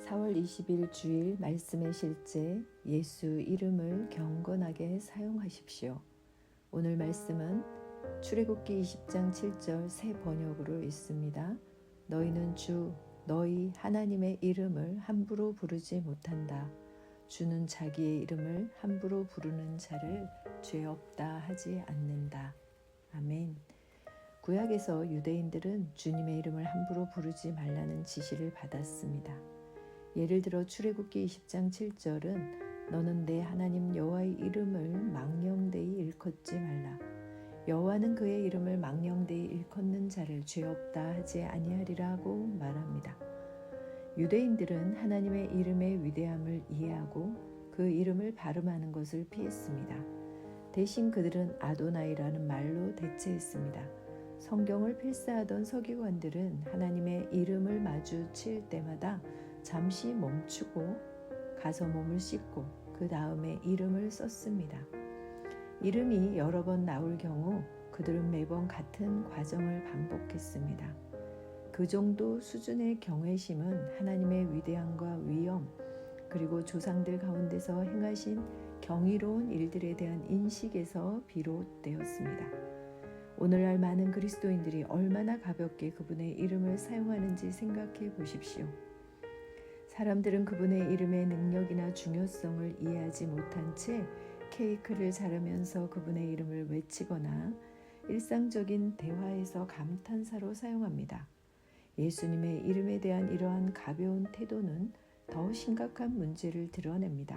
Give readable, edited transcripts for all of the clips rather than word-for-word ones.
4월 20일 주일 말씀의 실제 예수 이름을 경건하게 사용하십시오. 오늘 말씀은 출애굽기 20장 7절 새 번역으로 있습니다. 너희는 주 너희 하나님의 이름을 함부로 부르지 못한다. 주는 자기의 이름을 함부로 부르는 자를 죄 없다 하지 않는다. 아멘. 구약에서 유대인들은 주님의 이름을 함부로 부르지 말라는 지시를 받았습니다. 예를 들어 출애굽기 20장 7절은 너는 내 하나님 여호와의 이름을 망령되이 일컫지 말라. 여호와는 그의 이름을 망령되이 일컫는 자를 죄 없다 하지 아니하리라고 말합니다. 유대인들은 하나님의 이름의 위대함을 이해하고 그 이름을 발음하는 것을 피했습니다. 대신 그들은 아도나이라는 말로 대체했습니다. 성경을 필사하던 서기관들은 하나님의 이름을 마주칠 때마다 잠시 멈추고 가서 몸을 씻고 그 다음에 이름을 썼습니다. 이름이 여러 번 나올 경우 그들은 매번 같은 과정을 반복했습니다. 그 정도 수준의 경외심은 하나님의 위대함과 위엄 그리고 조상들 가운데서 행하신 경이로운 일들에 대한 인식에서 비롯되었습니다. 오늘날 많은 그리스도인들이 얼마나 가볍게 그분의 이름을 사용하는지 생각해 보십시오. 사람들은 그분의 이름의 능력이나 중요성을 이해하지 못한 채 케이크를 자르면서 그분의 이름을 외치거나 일상적인 대화에서 감탄사로 사용합니다. 예수님의 이름에 대한 이러한 가벼운 태도는 더 심각한 문제를 드러냅니다.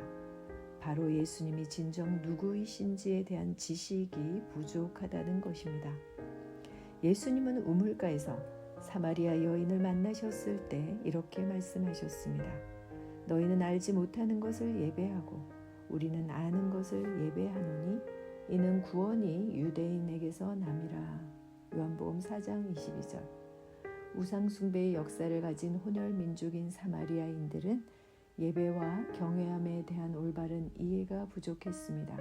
바로 예수님이 진정 누구이신지에 대한 지식이 부족하다는 것입니다. 예수님은 우물가에서 사마리아 여인을 만나셨을 때 이렇게 말씀하셨습니다. 너희는 알지 못하는 것을 예배하고 우리는 아는 것을 예배하노니 이는 구원이 유대인에게서 남이라. 요한복음 4장 22절. 우상숭배의 역사를 가진 혼혈 민족인 사마리아인들은 예배와 경외함에 대한 올바른 이해가 부족했습니다.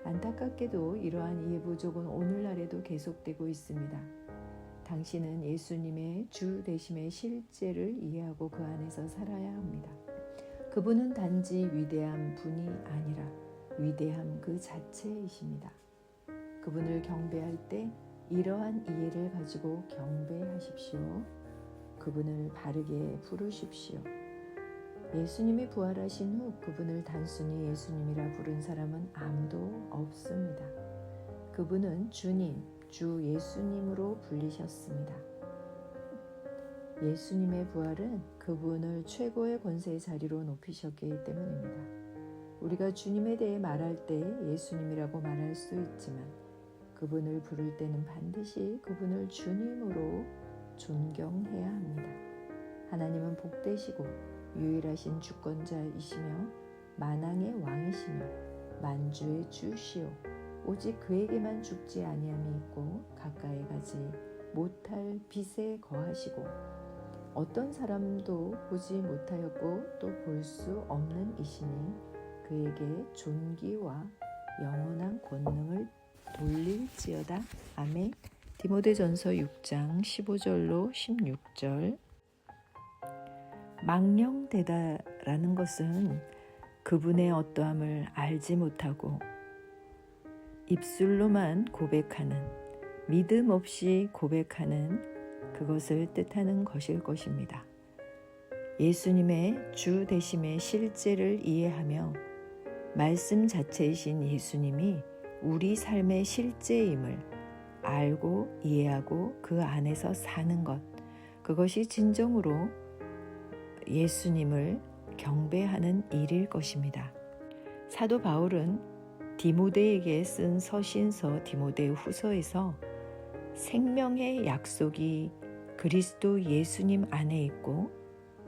안타깝게도 이러한 이해 부족은 오늘날에도 계속되고 있습니다. 당신은 예수님의 주 되심의 실제를 이해하고 그 안에서 살아야 합니다. 그분은 단지 위대한 분이 아니라 위대함 그 자체이십니다. 그분을 경배할 때 이러한 이해를 가지고 경배하십시오. 그분을 바르게 부르십시오. 예수님이 부활하신 후 그분을 단순히 예수님이라 부른 사람은 아무도 없습니다. 그분은 주님, 주 예수님으로 불리셨습니다. 예수님의 부활은 그분을 최고의 권세의 자리로 높이셨기 때문입니다. 우리가 주님에 대해 말할 때 예수님이라고 말할 수 있지만 그분을 부를 때는 반드시 그분을 주님으로 존경해야 합니다. 하나님은 복되시고 유일하신 주권자이시며 만왕의 왕이시며 만주의 주시오. 오직 그에게만 죽지 아니함이 있고 가까이 가지 못할 빛에 거하시고 어떤 사람도 보지 못하였고 또 볼 수 없는 이시니 그에게 존귀와 영원한 권능을 돌릴지어다. 아멘. 디모데전서 6장 15절로 16절. 망령되다라는 것은 그분의 어떠함을 알지 못하고 입술로만 고백하는, 믿음 없이 고백하는 그것을 뜻하는 것일 것입니다. 예수님의 주 되심의 실제를 이해하며 말씀 자체이신 예수님이 우리 삶의 실제임을 알고 이해하고 그 안에서 사는 것, 그것이 진정으로 예수님을 경배하는 일일 것입니다. 사도 바울은 디모데에게 쓴 서신서 디모데 후서에서 생명의 약속이 그리스도 예수님 안에 있고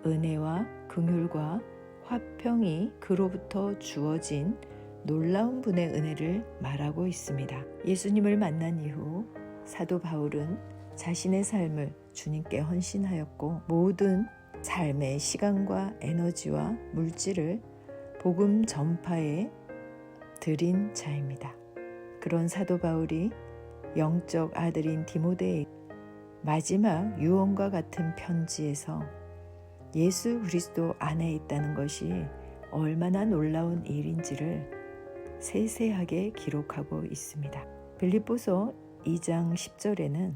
은혜와 긍휼과 화평이 그로부터 주어진 놀라운 분의 은혜를 말하고 있습니다. 예수님을 만난 이후 사도 바울은 자신의 삶을 주님께 헌신하였고 모든 삶의 시간과 에너지와 물질을 복음 전파에 드린 자입니다. 그런 사도 바울이 영적 아들인 디모데의 마지막 유언과 같은 편지에서 예수 그리스도 안에 있다는 것이 얼마나 놀라운 일인지를 세세하게 기록하고 있습니다. 빌립보서 2장 10절에는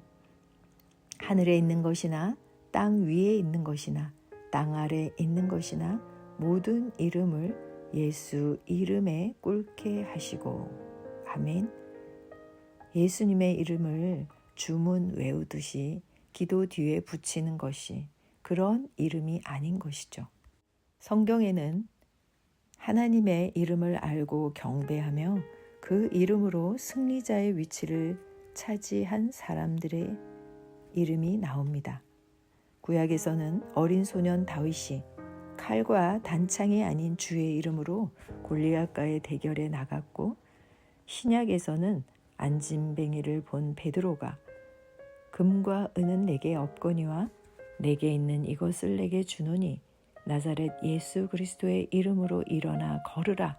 하늘에 있는 것이나 땅 위에 있는 것이나 땅 아래 있는 것이나 모든 이름을 예수 이름에 꿇게 하시고. 아멘. 예수님의 이름을 주문 외우듯이 기도 뒤에 붙이는 것이 그런 이름이 아닌 것이죠. 성경에는 하나님의 이름을 알고 경배하며 그 이름으로 승리자의 위치를 차지한 사람들의 이름이 나옵니다. 구약에서는 어린 소년 다윗이 칼과 단창이 아닌 주의 이름으로 골리앗과의 대결에 나갔고, 신약에서는 안진뱅이를 본 베드로가 금과 은은 내게 없거니와 내게 있는 이것을 내게 주노니 나사렛 예수 그리스도의 이름으로 일어나 걸으라.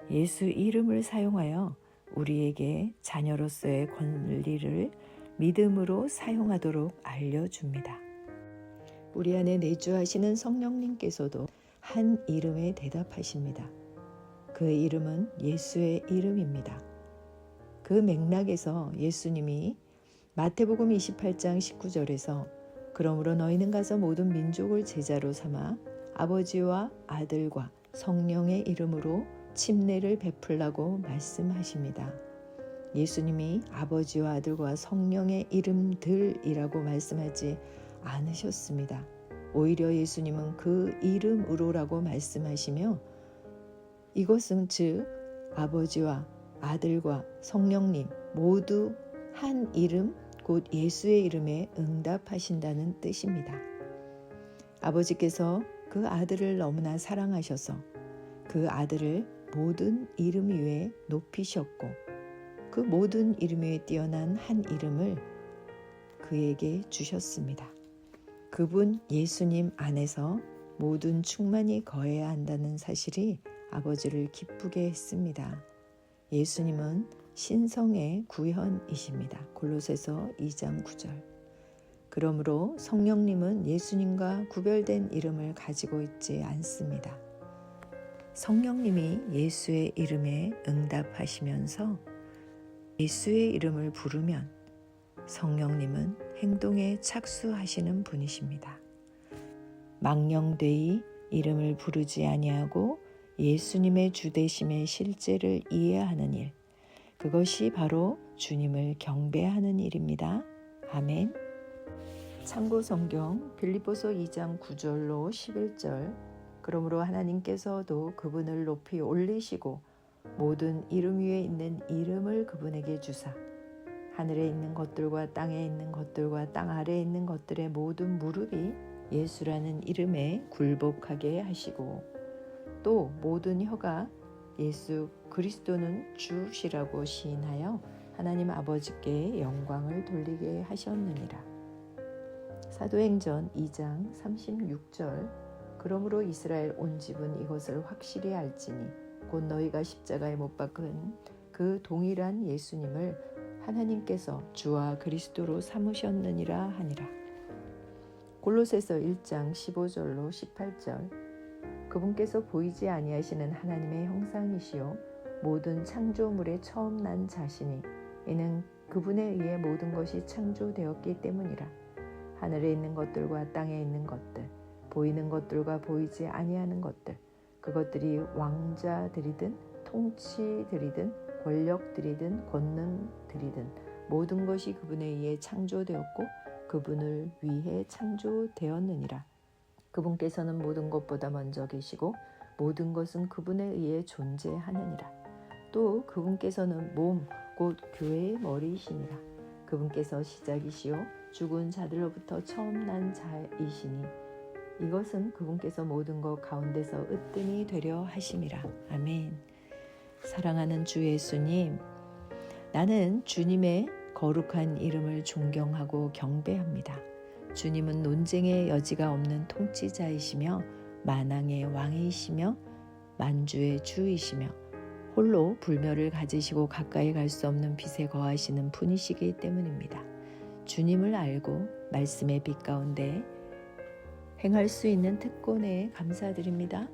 예수 이름을 사용하여 우리에게 자녀로서의 권리를 믿음으로 사용하도록 알려줍니다. 우리 안에 내주하시는 성령님께서도 한 이름에 대답하십니다. 그 이름은 예수의 이름입니다. 그 맥락에서 예수님이 마태복음 28장 19절에서 그러므로 너희는 가서 모든 민족을 제자로 삼아 아버지와 아들과 성령의 이름으로 침례를 베풀라고 말씀하십니다. 예수님이 아버지와 아들과 성령의 이름들이라고 말씀하지 않으셨습니다. 오히려 예수님은 그 이름으로라고 말씀하시며, 이것은 즉 아버지와 아들과 성령님 모두 한 이름 곧 예수의 이름에 응답하신다는 뜻입니다. 아버지께서 그 아들을 너무나 사랑하셔서 그 아들을 모든 이름 위에 높이셨고, 그 모든 이름 위에 뛰어난 한 이름을 그에게 주셨습니다. 그분 예수님 안에서 모든 충만이 거해야 한다는 사실이 아버지를 기쁘게 했습니다. 예수님은 신성의 구현이십니다. 골로새서 2장 9절. 그러므로 성령님은 예수님과 구별된 이름을 가지고 있지 않습니다. 성령님이 예수의 이름에 응답하시면서 예수의 이름을 부르면 성령님은 행동에 착수하시는 분이십니다. 망령되이 이름을 부르지 아니하고 예수님의 주되심의 실제를 이해하는 일, 그것이 바로 주님을 경배하는 일입니다. 아멘. 참고 성경 빌립보서 2장 9절로 11절. 그러므로 하나님께서도 그분을 높이 올리시고 모든 이름 위에 있는 이름을 그분에게 주사 하늘에 있는 것들과 땅에 있는 것들과 땅 아래에 있는 것들의 모든 무릎이 예수라는 이름에 굴복하게 하시고, 또 모든 혀가 예수 그리스도는 주시라고 시인하여 하나님 아버지께 영광을 돌리게 하셨느니라. 사도행전 2장 36절. 그러므로 이스라엘 온 집은 이것을 확실히 알지니 곧 너희가 십자가에 못 박은 그 동일한 예수님을 하나님께서 주와 그리스도로 삼으셨느니라 하니라. 골로새서 1장 15절로 18절. 그분께서 보이지 아니하시는 하나님의 형상이시요 모든 창조물의 처음 난 자신이 이는 그분에 의해 모든 것이 창조되었기 때문이라. 하늘에 있는 것들과 땅에 있는 것들, 보이는 것들과 보이지 아니하는 것들, 그것들이 왕자들이든 통치들이든 권력들이든 권능들이든 모든 것이 그분에 의해 창조되었고 그분을 위해 창조되었느니라. 그분께서는 모든 것보다 먼저 계시고 모든 것은 그분에 의해 존재하느니라. 또 그분께서는 몸 곧 교회의 머리이시니라. 그분께서 시작이시요 죽은 자들로부터 처음 난 자이시니 이것은 그분께서 모든 것 가운데서 으뜸이 되려 하심이라. 아멘. 사랑하는 주 예수님, 나는 주님의 거룩한 이름을 존경하고 경배합니다. 주님은 논쟁의 여지가 없는 통치자이시며 만왕의 왕이시며 만주의 주이시며 홀로 불멸을 가지시고 가까이 갈 수 없는 빛에 거하시는 분이시기 때문입니다. 주님을 알고 말씀의 빛 가운데 행할 수 있는 특권에 감사드립니다.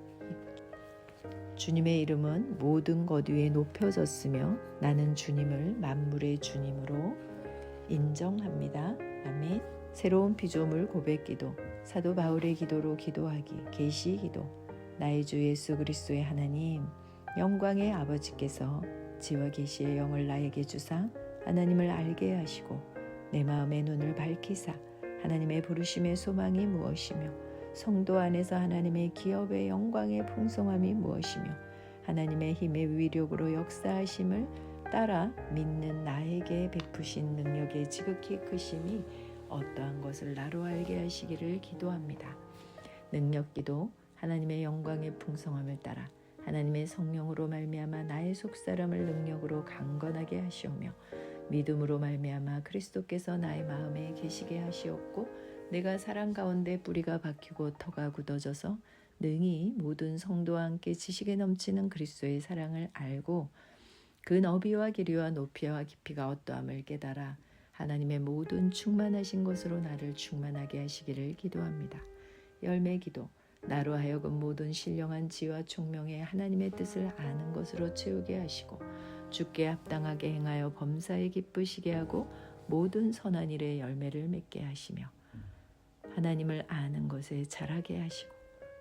주님의 이름은 모든 것 위에 높여졌으며 나는 주님을 만물의 주님으로 인정합니다. 아멘. 새로운 피조물 고백기도, 사도 바울의 기도로 기도하기, 계시기도. 나의 주 예수 그리스도의 하나님, 영광의 아버지께서 지와 계시의 영을 나에게 주사 하나님을 알게 하시고 내 마음의 눈을 밝히사 하나님의 부르심의 소망이 무엇이며 성도 안에서 하나님의 기업의 영광의 풍성함이 무엇이며 하나님의 힘의 위력으로 역사하심을 따라 믿는 나에게 베푸신 능력의 지극히 크심이 어떠한 것을 나로 알게 하시기를 기도합니다. 능력기도 하나님의 영광의 풍성함을 따라 하나님의 성령으로 말미암아 나의 속사람을 능력으로 강건하게 하시오며 믿음으로 말미암아 그리스도께서 나의 마음에 계시게 하시옵고 내가 사랑 가운데 뿌리가 박히고 터가 굳어져서 능히 모든 성도와 함께 지식에 넘치는 그리스도의 사랑을 알고 그 너비와 길이와 높이와 깊이가 어떠함을 깨달아 하나님의 모든 충만하신 것으로 나를 충만하게 하시기를 기도합니다. 열매기도 나로 하여금 모든 신령한 지와 총명의 하나님의 뜻을 아는 것으로 채우게 하시고 주께 합당하게 행하여 범사에 기쁘시게 하고 모든 선한 일에 열매를 맺게 하시며 하나님을 아는 것에 자라게 하시고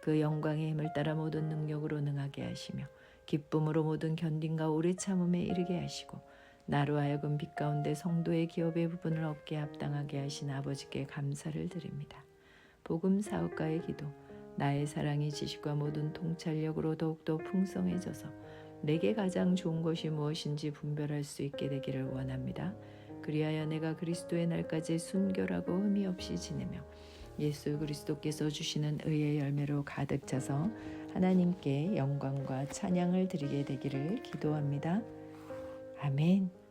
그 영광의 힘을 따라 모든 능력으로 능하게 하시며 기쁨으로 모든 견딘과 오래 참음에 이르게 하시고 나로 하여금 빛 가운데 성도의 기업의 부분을 얻게 합당하게 하신 아버지께 감사를 드립니다. 복음 사역가의 기도 나의 사랑이 지식과 모든 통찰력으로 더욱더 풍성해져서 내게 가장 좋은 것이 무엇인지 분별할 수 있게 되기를 원합니다. 그리하여 내가 그리스도의 날까지 순결하고 흠이 없이 지내며 예수 그리스도께서 주시는 의의 열매로 가득 차서 하나님께 영광과 찬양을 드리게 되기를 기도합니다. 아멘.